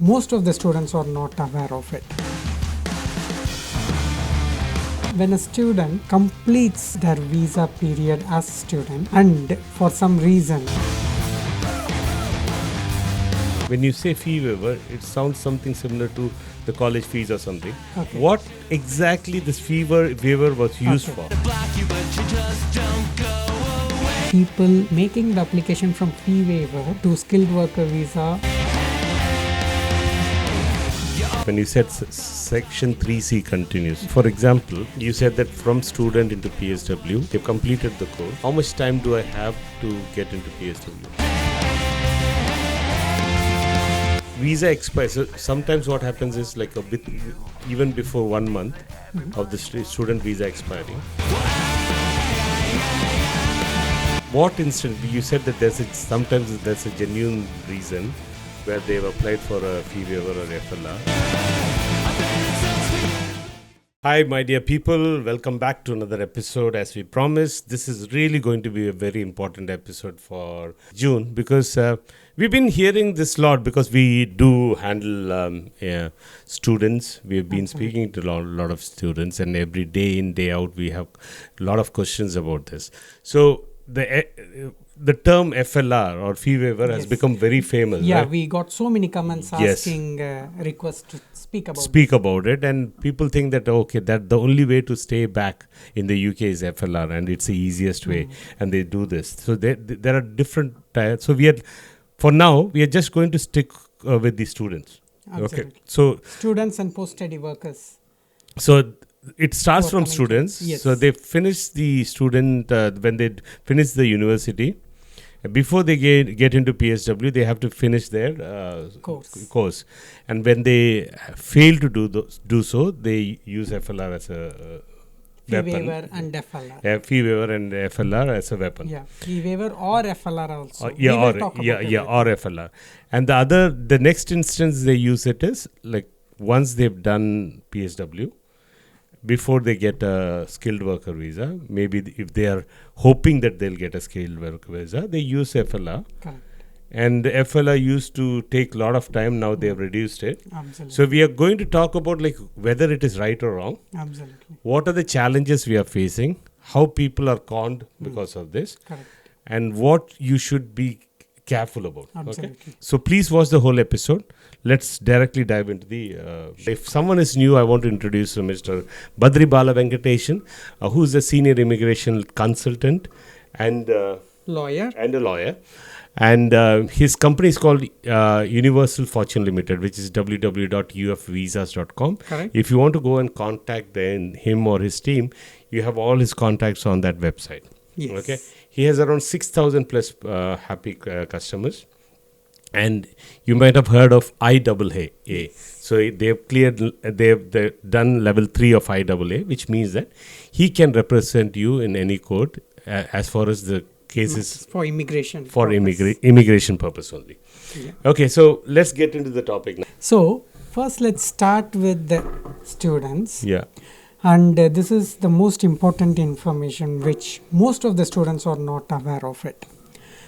Most of the students are not aware of it. When a student completes their visa period as a student and for some reason, when you say fee waiver, it sounds something similar to the college fees or something. Okay. What exactly this fee waiver was used Okay. for? People making the application from fee waiver to skilled worker visa. When you said section 3C continues, for example, you said that from student into PSW, they've completed the course. How much time do I have to get into PSW? Visa expires. So sometimes what happens is like a bit, even before 1 month of the student visa expiring. What instant? You said that sometimes there's a genuine reason where they've applied for a fee waiver or FLR. Hi, my dear people. Welcome back to another episode. As we promised, this is really going to be a very important episode for June because we've been hearing this lot because we do handle students. We've been speaking to a lot of students, and every day in, day out, we have a lot of questions about this. So the term FLR or fee waiver has become very famous. Yeah, right? we got so many comments asking requests to speak about it, and people think that that the only way to stay back in the UK is FLR, and it's the easiest way, and they do this. So there are different types. So for now we are just going to stick with the students. Absolutely. Okay, so students and post-study workers. So it starts from students. Yes. So they finish the student when they finish the university. Before they get into PSW, they have to finish their course. And when they fail to do so, they use FLR as a weapon. Fee waiver and FLR. Fee waiver and FLR as a weapon. Yeah, fee waiver or FLR also. Or FLR. And the next instance they use it is like once they've done PSW, before they get a skilled worker visa, maybe if they are hoping that they'll get a skilled worker visa, they use FLR. Correct. And the FLR used to take a lot of time. Now they have reduced it. Absolutely. So we are going to talk about like whether it is right or wrong. Absolutely. What are the challenges we are facing? How people are conned because of this. Correct. And what you should be careful about. Absolutely. Okay? So please watch the whole episode. Let's directly dive into the... if someone is new, I want to introduce Mr. Badri Venkateshan, who is a senior immigration consultant and lawyer. And a lawyer. And his company is called Universal Fortune Limited, which is www.ufvisas.com. Correct. If you want to go and contact him or his team, you have all his contacts on that website. Yes. Okay. He has around 6,000 plus happy customers. And you might have heard of IAA. So they've done level 3 of IAA, which means that he can represent you in any court as far as the cases for immigration immigration purpose only. Yeah. Okay, so let's get into the topic now. So first let's start with the students. Yeah. And this is the most important information which most of the students are not aware of it.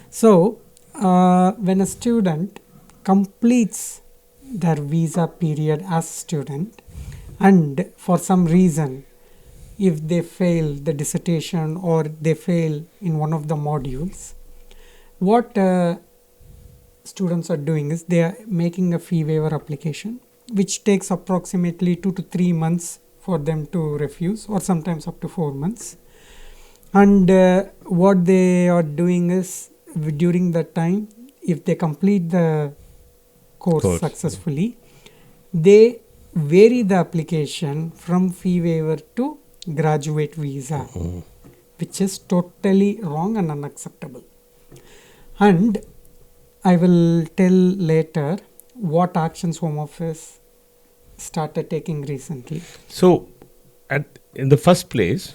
So when a student completes their visa period as student and for some reason if they fail the dissertation or they fail in one of the modules, what students are doing is they are making a fee waiver application which takes approximately 2 to 3 months for them to refuse, or sometimes up to 4 months. And what they are doing is during that time, if they complete the course successfully, they vary the application from fee waiver to graduate visa, which is totally wrong and unacceptable. And I will tell later what actions Home Office started taking recently. So in the first place,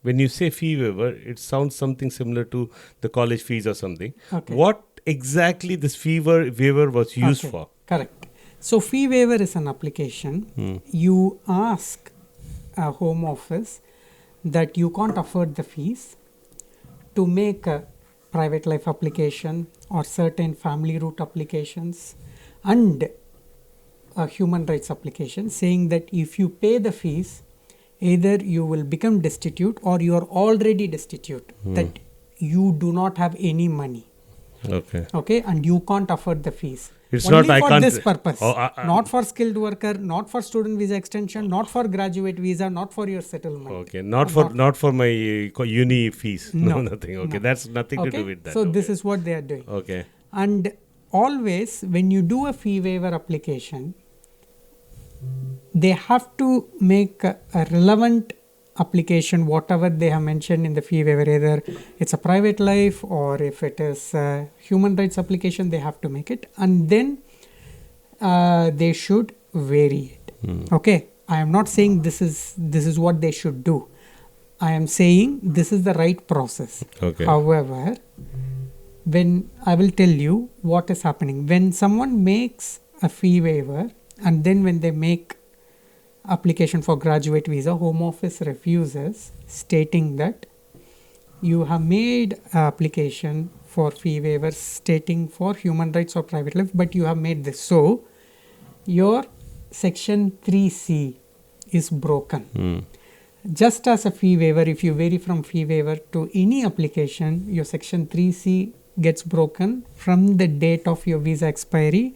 when you say fee waiver, it sounds something similar to the college fees or something. Okay. What exactly this fee waiver was used for? Correct. So fee waiver is an application. You ask a Home Office that you can't afford the fees to make a private life application or certain family route applications, and a human rights application saying that if you pay the fees, either you will become destitute or you are already destitute, that you do not have any money. Okay, and you can't afford the fees. It's Only not I for can't. this purpose, not Oh, for skilled worker, not for student visa extension, not for graduate visa, not for your settlement. okay, not for my uni fees. No, nothing. Okay, no. that's nothing to Okay, do with that. so Okay. this is what they are doing. Okay. And always when you do a fee waiver application, they have to make a relevant application, whatever they have mentioned in the fee waiver, either it's a private life or if it is a human rights application, they have to make it, and then they should vary it. Okay, I am not saying this is what they should do. I am saying this is the right process. Okay. However, when I will tell you what is happening when someone makes a fee waiver, and then when they make application for graduate visa, Home Office refuses, stating that you have made application for fee waivers stating for human rights or private life, but you have made this, so your section 3C is broken. Just as a fee waiver, if you vary from fee waiver to any application, your section 3C gets broken from the date of your visa expiry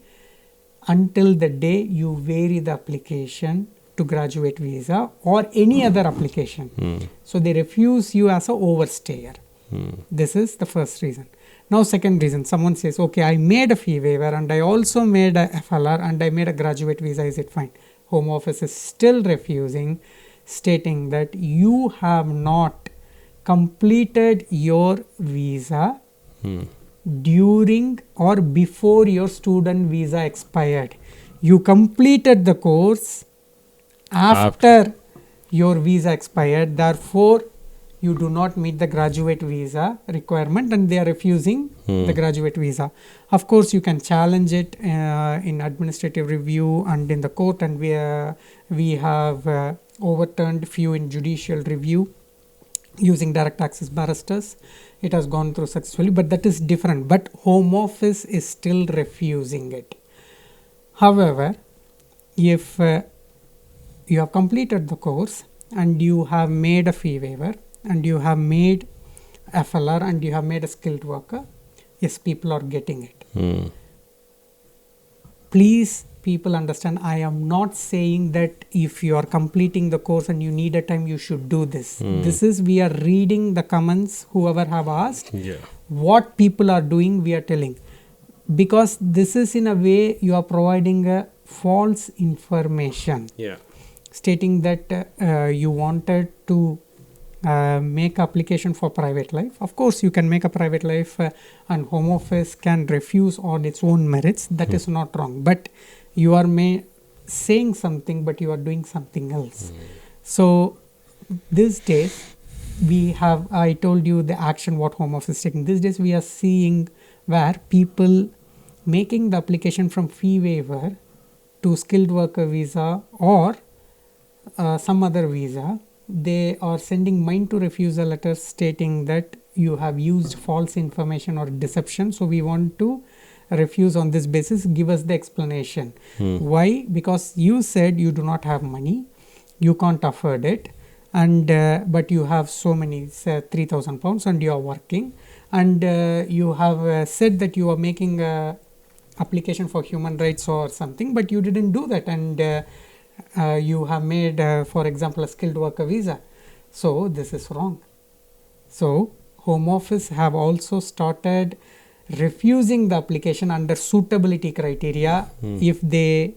until the day you vary the application to graduate visa or any other application. So they refuse you as a overstayer. This is the first reason. Now second reason, someone says, okay, I made a fee waiver and I also made a FLR and I made a graduate visa, is it fine? Home Office is still refusing, stating that you have not completed your visa during or before your student visa expired. You completed the course after your visa expired, therefore you do not meet the graduate visa requirement, and they are refusing the graduate visa. Of course, you can challenge it in administrative review and in the court, and we have overturned few in judicial review using direct access barristers. It has gone through successfully, but that is different. But Home Office is still refusing it. However, if you have completed the course and you have made a fee waiver and you have made FLR and you have made a skilled worker, yes, people are getting it. Please, people understand, I am not saying that if you are completing the course and you need a time, you should do this. This is, we are reading the comments, whoever have asked, what people are doing, we are telling. Because this is in a way you are providing a false information. Stating that you wanted to make application for private life. Of course, you can make a private life and Home Office can refuse on its own merits. That is not wrong. But you are saying something, but you are doing something else. So these days, we have, I told you the action what Home Office is taking. These days, we are seeing where people making the application from fee waiver to skilled worker visa or some other visa, they are sending mind to refusal letters stating that you have used false information or deception, so we want to refuse on this basis. Give us the explanation. Why? Because you said you do not have money, you can't afford it, and but you have so many, say, 3,000 pounds and you are working, and you have said that you are making a application for human rights or something, but you didn't do that, and you have made, for example, a skilled worker visa. So this is wrong. So Home Office have also started refusing the application under suitability criteria if they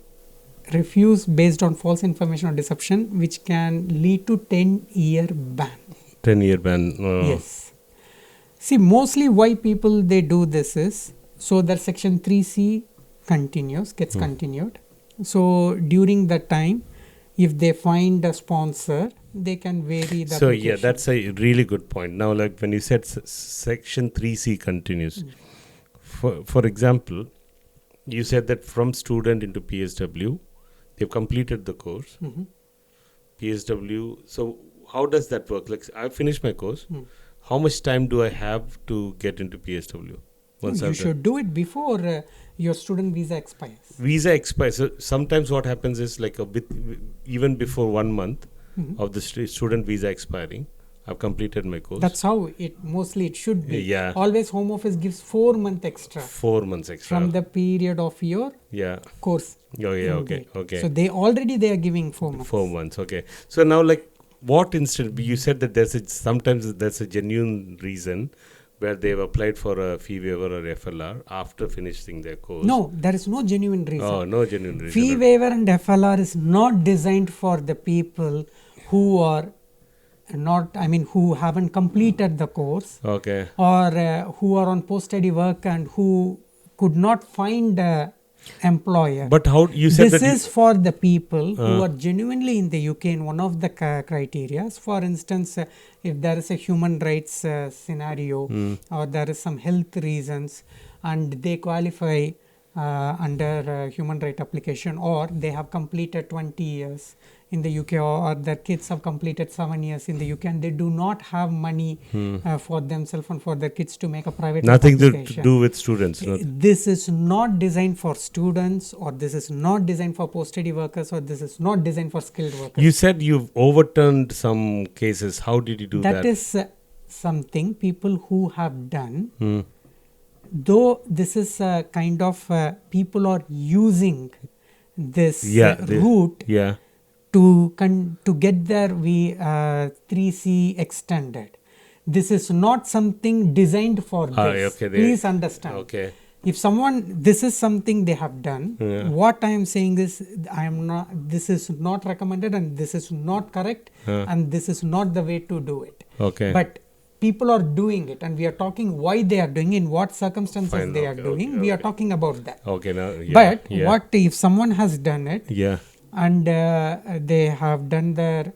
refuse based on false information or deception, which can lead to 10-year ban. 10-year ban. Yes. See, mostly why people they do this is so that section 3C gets continued. So during that time, if they find a sponsor, they can vary the So application. that's a really good point. Now, like when you said section 3C continues, for example, you said that from student into PSW, they've completed the course. PSW, so how does that work? Like I finished my course, how much time do I have to get into PSW? You should do it before your student visa expires. Visa expires. So sometimes what happens is like even before 1 month of the student visa expiring, I've completed my course. That's how it should be. Yeah. Always Home Office gives 4 months extra 4 months extra. from the period of your course. Oh yeah, okay. So they are giving 4 months. 4 months, okay. So now like what instead, you said that sometimes there's a genuine reason where they've applied for a fee waiver or FLR after finishing their course. No, there is no genuine reason. Oh, no genuine reason. Fee waiver and FLR is not designed for the people who are who haven't completed the course. Okay. Or who are on post-study work and who could not find a employer. But how you said this that is for the people who are genuinely in the UK in one of the criteria. For instance, if there is a human rights scenario or there is some health reasons and they qualify under human right application, or they have completed 20 years in the UK, or their kids have completed 7 years in the UK and they do not have money for themselves and for their kids to make a private nothing to application. do with students. This is not designed for students, or this is not designed for post-study workers, or this is not designed for skilled workers. You said you've overturned some cases. How did you do that? That is something people who have done. Though this is a kind of people are using this route to get their 3C extended. This is not something designed for this. Please understand. Okay. If this is something they have done, what I am saying is this is not recommended and this is not correct and this is not the way to do it. Okay. But people are doing it and we are talking why they are doing it, in what circumstances they are doing. We are talking about that. Okay. Now, but what if someone has done it and they have done their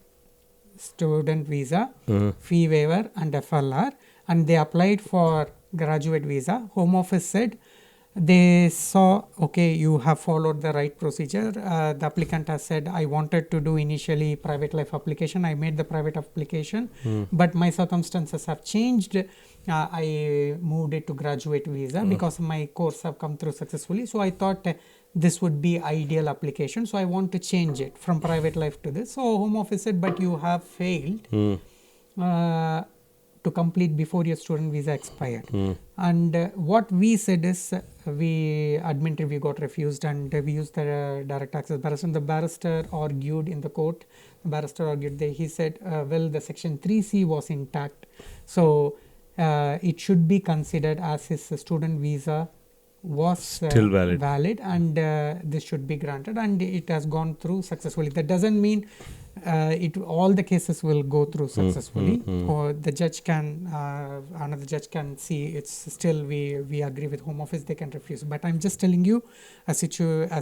student visa, fee waiver and FLR, and they applied for graduate visa. Home Office said they saw, okay, you have followed the right procedure. The applicant has said, I wanted to do initially private life application. I made the private application, but my circumstances have changed. I moved it to graduate visa because my course have come through successfully. So I thought this would be ideal application. So I want to change it from private life to this. So Home Office said, but you have failed to complete before your student visa expired. And what we said is, admin interview got refused and we used the direct access barrister. The barrister argued in the court. The barrister argued he said, well, the section 3C was intact. So it should be considered as his student visa was still valid and this should be granted, and it has gone through successfully. That doesn't mean all the cases will go through successfully, or the judge can another judge can see it's still we agree with Home Office, they can refuse. But I'm just telling you as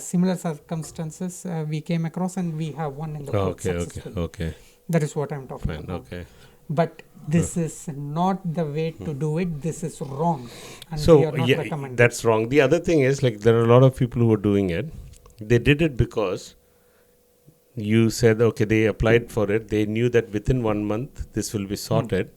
similar circumstances we came across and we have won in the court successfully. Okay. That is what I'm talking about. Okay. But this is not the way to do it. This is wrong, and so we are not recommending. That's wrong. The other thing is, like, there are a lot of people who are doing it. They did it because you said, okay, they applied for it. They knew that within 1 month this will be sorted,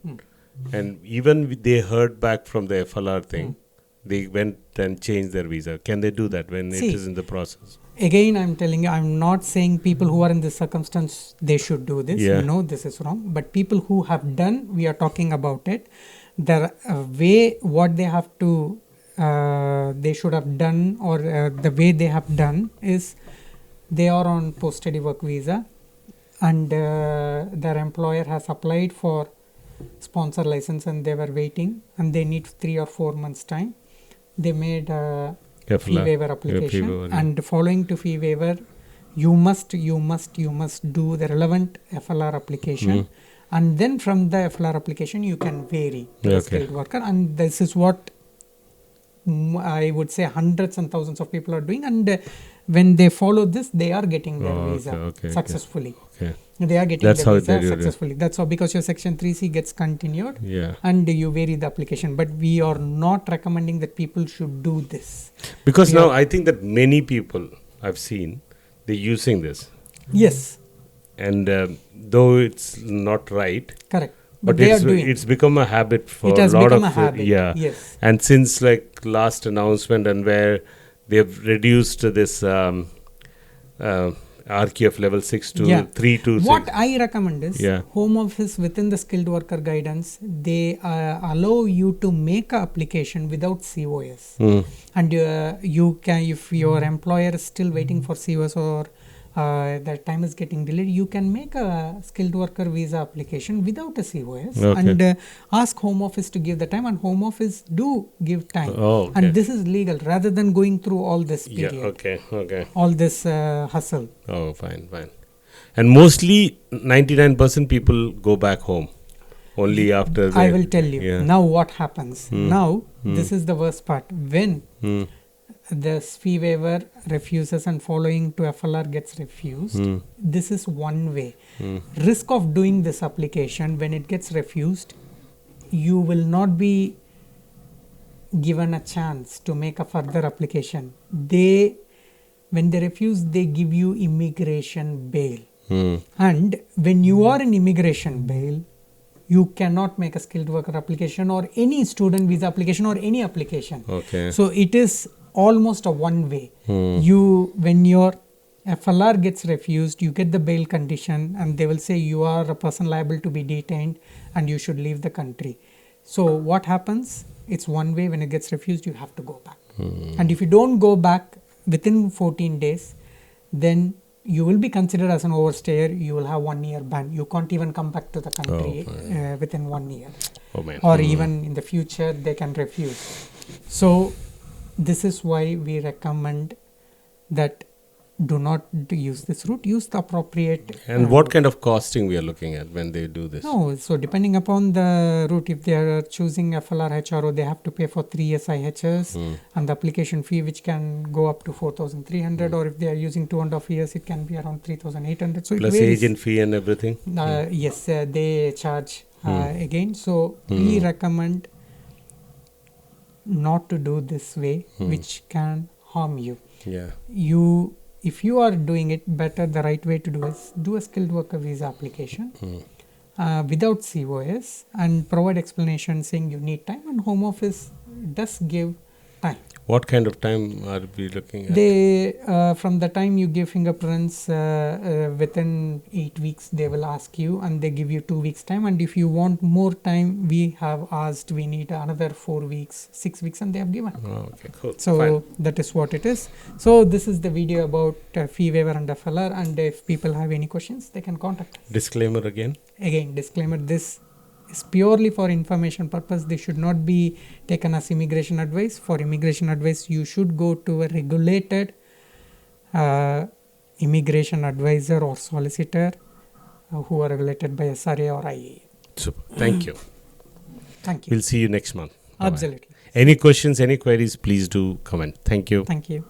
and even they heard back from the FLR thing. They went and changed their visa. Can they do that when it is in the process? Again, I'm telling you, I'm not saying people who are in this circumstance, they should do this. No, this is wrong. But people who have done, we are talking about it. The way what they have to, they should have done, or the way they have done is they are on post-study work visa and their employer has applied for sponsor license and they were waiting and they need 3 or 4 months time. They made a fee waiver application, and following to fee waiver, you must do the relevant FLR application, and then from the FLR application you can vary the skilled worker. And this is what I would say hundreds and thousands of people are doing, and when they follow this, they are getting their visa successfully. They are getting their visa successfully. That's how, because your section 3C gets continued and you vary the application. But we are not recommending that people should do this. Because now I think that many people I've seen, they're using this. Yes. And though it's not right. Correct. But it's become a habit for a lot of habit. Yes. And since like last announcement and where they've reduced this RQF level 6 to 3 to 6. What I recommend is Home Office within the skilled worker guidance, they allow you to make an application without COS. And you can, if your employer is still waiting for COS or the time is getting delayed, you can make a skilled worker visa application without a COS and ask Home Office to give the time, and Home Office do give time. And this is legal rather than going through all this period. All this hustle. Oh, fine. And mostly 99% people go back home only after I will tell you. Now what happens? Now this is the worst part. When the fee waiver refuses and following to FLR gets refused, this is one way. Risk of doing this application, when it gets refused, you will not be given a chance to make a further application. When they refuse, they give you immigration bail. And when you are in immigration bail, you cannot make a skilled worker application or any student visa application or any application. So it is almost a one way. When your FLR gets refused, you get the bail condition and they will say you are a person liable to be detained and you should leave the country. So what happens? It's one way. When it gets refused, you have to go back. And if you don't go back within 14 days, then you will be considered as an overstayer. You will have 1 year ban. You can't even come back to the country within 1 year. Or even in the future, they can refuse. So this is why we recommend that do not use this route, use the appropriate. And what kind of costing we are looking at when they do this? No, so depending upon the route, if they are choosing FLR HRO, they have to pay for 3 SIHs and the application fee, which can go up to 4,300, or if they are using 2.5 years, it can be around 3,800. So plus agent fee and everything? Yes, they charge again. So we recommend not to do this way, which can harm you. If you are doing it better, the right way to do is do a skilled worker visa application without COS and provide explanation saying you need time, and Home Office does give time. What kind of time are we looking at? They from the time you give fingerprints, within 8 weeks they will ask you, and they give you 2 weeks time, and if you want more time, we have asked, we need another 4 weeks, 6 weeks, and they have given. Cool. So that is what it is. So this is the video about fee waiver and FLR, and if people have any questions, they can contact us. Disclaimer again, disclaimer, this is purely for information purpose. They should not be taken as immigration advice. For immigration advice, you should go to a regulated immigration advisor or solicitor who are regulated by SRA or IAA. Super. Thank you. Thank you. We'll see you next month. Absolutely. Any questions, any queries, please do comment. Thank you. Thank you.